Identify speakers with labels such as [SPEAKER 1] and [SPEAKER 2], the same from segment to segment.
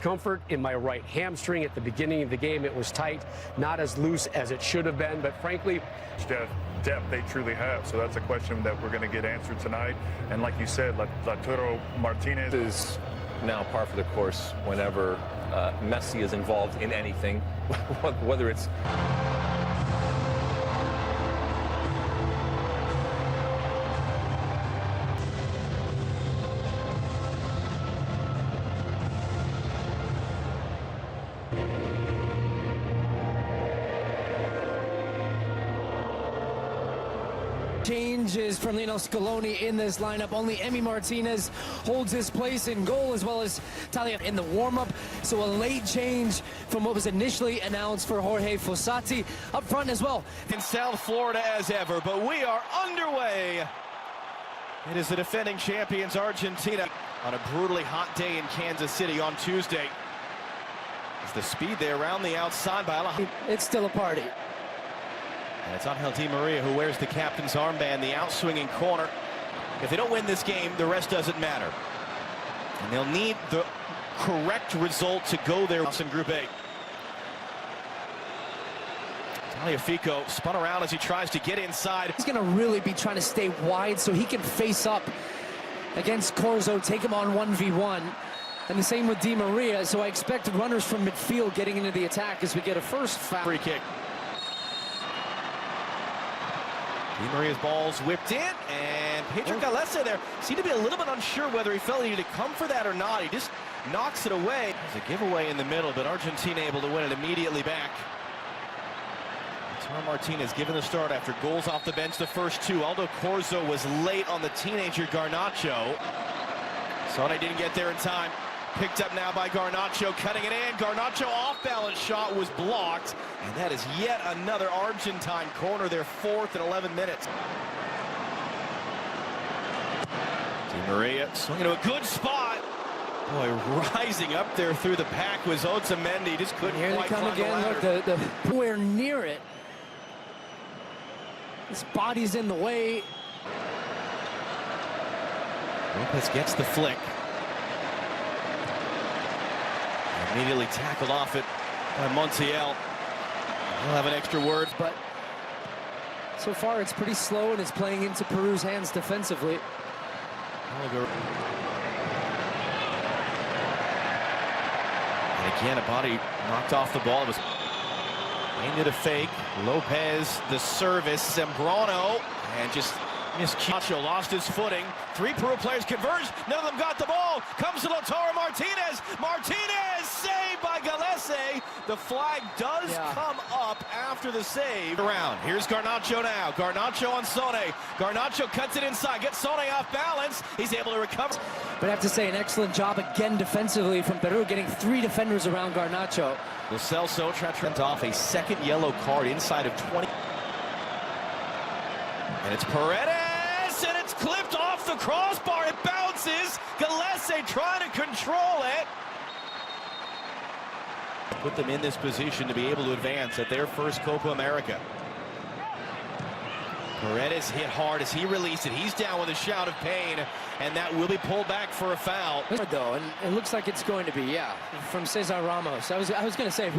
[SPEAKER 1] discomfort in my right hamstring at the beginning of the game. It was tight, not as loose as it should have been, but frankly,
[SPEAKER 2] depth they truly have. So that's a question that we're going to get answered tonight. And like you said, Lautaro Martinez
[SPEAKER 3] is now par for the course whenever Messi is involved in anything, whether it's
[SPEAKER 4] changes from Lionel Scaloni in this lineup. Only Emi Martinez holds his place in goal, as well as Talia in the warm-up. So a late change from what was initially announced for Jorge Fossati up front as well.
[SPEAKER 5] In South Florida as ever, but we are underway. It is the defending champions Argentina on a brutally hot day in Kansas City on Tuesday. It's the speed there around the outside by Alejandro.
[SPEAKER 4] It's still a party.
[SPEAKER 5] And it's Angel Di Maria who wears the captain's armband, the outswinging corner. If they don't win this game, the rest doesn't matter. And they'll need the correct result to go there in Group A. Taliafico spun around as he tries to get inside.
[SPEAKER 4] He's going to really be trying to stay wide so he can face up against Corzo, take him on 1v1. And the same with Di Maria. So I expect runners from midfield getting into the attack as we get a first foul.
[SPEAKER 5] Free kick. Di Maria's ball's whipped in, and Pedro Galese there seemed to be a little bit unsure whether he felt he needed to come for that or not. He just knocks it away. There's a giveaway in the middle, but Argentina able to win it immediately back. Lautaro Martinez given the start after goals off the bench, the first two. Aldo Corzo was late on the teenager Garnacho. Sone didn't get there in time. Picked up now by Garnacho, cutting it in. Garnacho off-balance shot was blocked. And that is yet another Argentine corner, their fourth in 11 minutes. Di Maria swinging to a good spot. Boy, rising up there through the pack was Otamendi. Just couldn't
[SPEAKER 4] Here
[SPEAKER 5] quite
[SPEAKER 4] they come
[SPEAKER 5] climb
[SPEAKER 4] again.
[SPEAKER 5] the ladder.
[SPEAKER 4] Look, nowhere near it. His body's in the way.
[SPEAKER 5] Lopez gets the flick. Immediately tackled off it by Montiel. He'll have an extra word,
[SPEAKER 4] but so far it's pretty slow and it's playing into Peru's hands defensively.
[SPEAKER 5] And again, a body knocked off the ball. It was aimed at a fake. Lopez, the service. Zambrano, and just missed. Cacho lost his footing. Three Peru players converged. None of them got the ball. Comes to Lautaro Martinez. Martinez saved by Galese. The flag does come up after the save. Around. Here's Garnacho now. Garnacho on Sone. Garnacho cuts it inside. Gets Sone off balance. He's able to recover.
[SPEAKER 4] But I have to say, an excellent job again defensively from Peru, getting three defenders around Garnacho.
[SPEAKER 5] Lo Celso trying to off a second yellow card inside of 20. And it's Paredes, and it's clipped off the crossbar. It bounces. Galese trying to control it. Put them in this position to be able to advance at their first Copa America. Paredes hit hard as he released it. He's down with a shout of pain, and that will be pulled back for a foul.
[SPEAKER 4] Though, and it looks like it's going to be, from Cesar Ramos. I was going to say,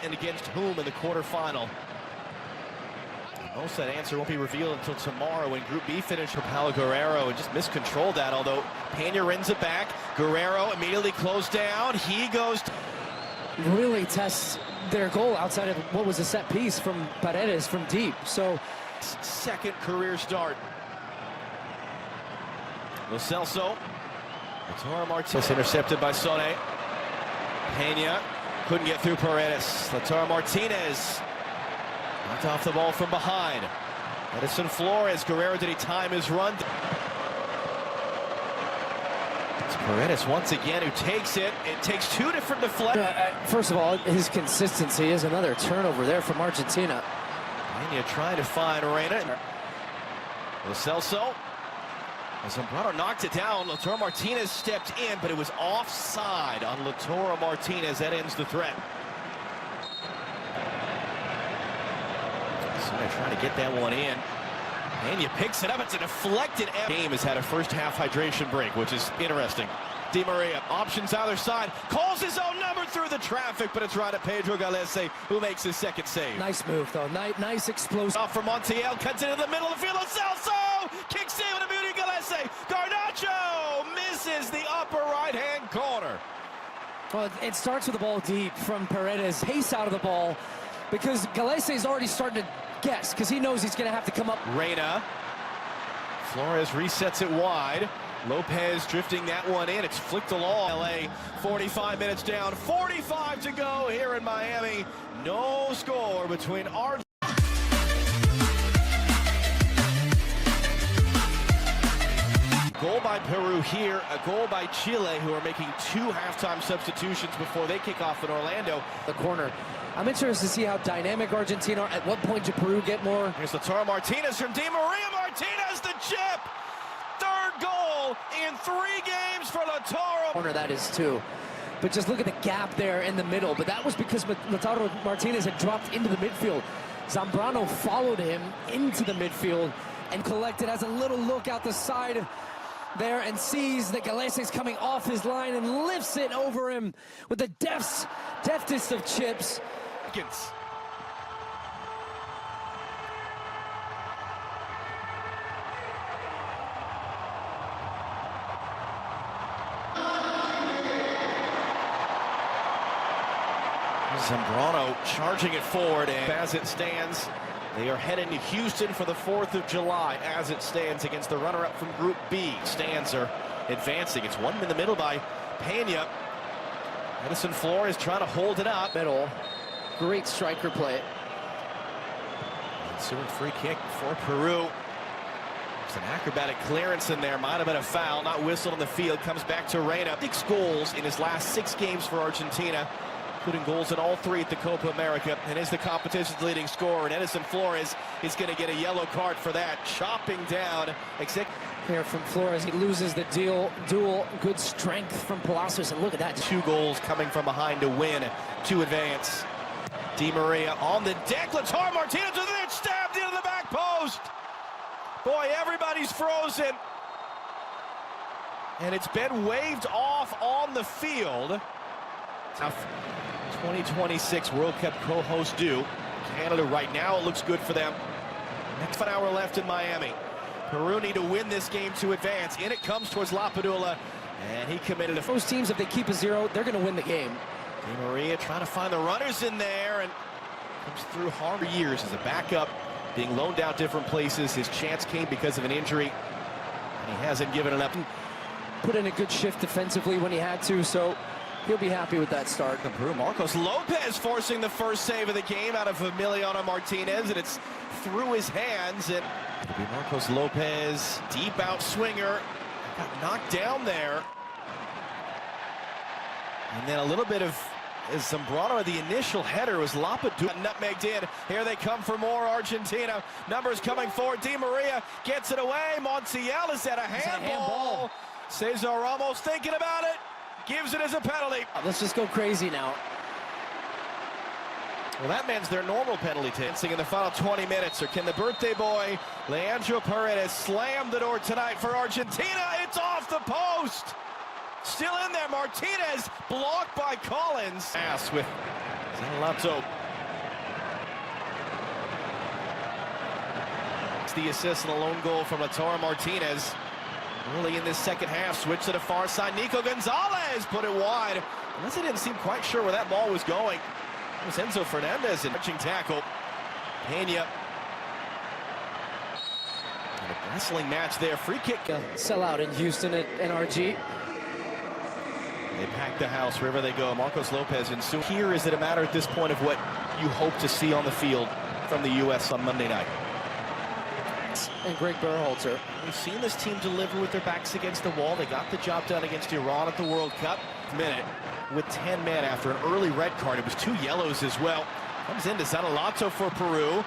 [SPEAKER 5] and against whom in the quarterfinal? Most of that answer won't be revealed until tomorrow when Group B finished for Paulo Guerrero and just miscontrolled that, although Peña rins it back. Guerrero immediately closed down. He goes
[SPEAKER 4] really tests their goal outside of what was a set piece from Paredes from deep. So
[SPEAKER 5] second career start. Lo Celso. Lautaro Martinez intercepted by Sone. Peña couldn't get through Paredes. Lautaro Martinez knocked off the ball from behind. Edison Flores. Guerrero, did he time his run? It's Paredes once again who takes it. It takes two different deflections.
[SPEAKER 4] First of all, his consistency is another turnover there from Argentina.
[SPEAKER 5] Peña trying to find Reina. Lo Celso. Zambrano knocked it down. Lautaro Martinez stepped in, but it was offside on Lautaro Martinez. That ends the threat. So they're trying to get that one in. Peña picks it up. It's a deflected. Game has had a first half hydration break, which is interesting. Di Maria, options either side, calls his own number through the traffic, but it's right at Pedro Galese, who makes his second save.
[SPEAKER 4] Nice move, though. Nice explosive.
[SPEAKER 5] Off from Montiel, cuts into the middle of the field. Celso! Kick save with a beauty, Galese. Garnacho misses the upper right-hand corner.
[SPEAKER 4] Well, it starts with the ball deep from Paredes. Pace out of the ball because Galese is already starting to guess because he knows he's going to have to come up.
[SPEAKER 5] Reina. Flores resets it wide. Lopez drifting that one in. It's flicked along. LA 45 minutes down, 45 to go here in Miami. No score between Argentina. Goal by Peru here, a goal by Chile, who are making 2 halftime substitutions before they kick off in Orlando.
[SPEAKER 4] The corner. I'm interested to see how dynamic Argentina are. At what point did Peru get more?
[SPEAKER 5] Here's Lautaro Martinez from Di Maria. Martinez, the chip! 3rd goal in 3 games for Lautaro.
[SPEAKER 4] Corner that is too. But just look at the gap there in the middle. But that was because Lautaro Martinez had dropped into the midfield. Zambrano followed him into the midfield and collected, has a little look out the side there and sees that Galese is coming off his line and lifts it over him with the deftest of chips.
[SPEAKER 5] Zambrano charging it forward, and as it stands, they are heading to Houston for the 4th of July as it stands against the runner-up from Group B. Stands are advancing. It's one in the middle by Pena. Edison Flores trying to hold it up.
[SPEAKER 4] Middle. Great striker play.
[SPEAKER 5] Ensuing free kick for Peru. There's an acrobatic clearance in there. Might have been a foul. Not whistled on the field. Comes back to Reina. 6 goals in his last 6 games for Argentina, putting goals in all 3 at the Copa America, and is the competition's leading scorer. And Edison Flores is going to get a yellow card for that. Chopping down.
[SPEAKER 4] Here from Flores, he loses the duel. Good strength from Palacios, and look at that.
[SPEAKER 5] 2 goals coming from behind to win, to advance. Di Maria on the deck. Lautaro Martinez with it, stabbed into the back post. Boy, everybody's frozen. And it's been waved off on the field. 2026 World Cup co-host due. Canada right now, it looks good for them. Next 1 hour left in Miami. Peru need to win this game to advance. In it comes towards Lapadula, and he committed a...
[SPEAKER 4] Most teams, if they keep a 0, they're going to win the game.
[SPEAKER 5] Di Maria trying to find the runners in there, and comes through hard years as a backup, being loaned out different places. His chance came because of an injury, and he hasn't given it up.
[SPEAKER 4] Put in a good shift defensively when he had to, so he'll be happy with that start.
[SPEAKER 5] The Peru, Marcos Lopez forcing the first save of the game out of Emiliano Martinez, and it's through his hands. And it'll be Marcos Lopez, deep out swinger, got knocked down there. And then a little bit of Zambrano. The initial header was Lapadula nutmegged in. Here they come for more Argentina. Numbers coming forward. Di Maria gets it away. Montiel is at a handball. Cesar Ramos thinking about it. Gives it as a penalty.
[SPEAKER 4] Let's just go crazy now.
[SPEAKER 5] Well, that means their normal penalty dancing in the final 20 minutes. Or can the birthday boy, Leandro Paredes, slam the door tonight for Argentina? It's off the post. Still in there. Martinez blocked by Collins. Pass with Zanato. It's the assist and a lone goal from Lautaro Martinez. Early in this second half, switch to the far side. Nico Gonzalez put it wide. Unless he didn't seem quite sure where that ball was going. It was Enzo Fernandez in pitching tackle. Pena. And a wrestling match there. Free kick.
[SPEAKER 4] Sell out in Houston at NRG.
[SPEAKER 5] They pack the house wherever they go. Marcos Lopez and soon. Here is it a matter at this point of what you hope to see on the field from the U.S. on Monday night.
[SPEAKER 4] And Greg Berhalter.
[SPEAKER 5] We've seen this team deliver with their backs against the wall. They got the job done against Iran at the World Cup. Minute with 10 men after an early red card. It was 2 yellows as well. Comes into Zanalato for Peru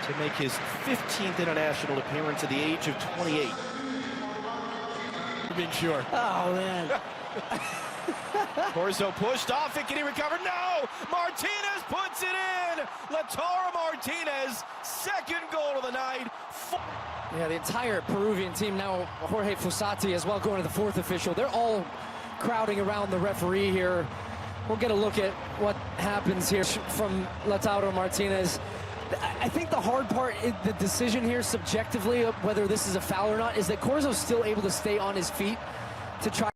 [SPEAKER 5] to make his 15th international appearance at the age of 28. Been sure.
[SPEAKER 4] Oh, man.
[SPEAKER 5] Corzo pushed off it. Can he recover? No! Martinez puts it in! Lautaro Martinez, second goal of the night.
[SPEAKER 4] Yeah, the entire Peruvian team, now Jorge Fossati as well, going to the fourth official. They're all crowding around the referee here. We'll get a look at what happens here from Lautaro Martinez. I think the hard part, the decision here subjectively, whether this is a foul or not, is that Corzo's still able to stay on his feet to try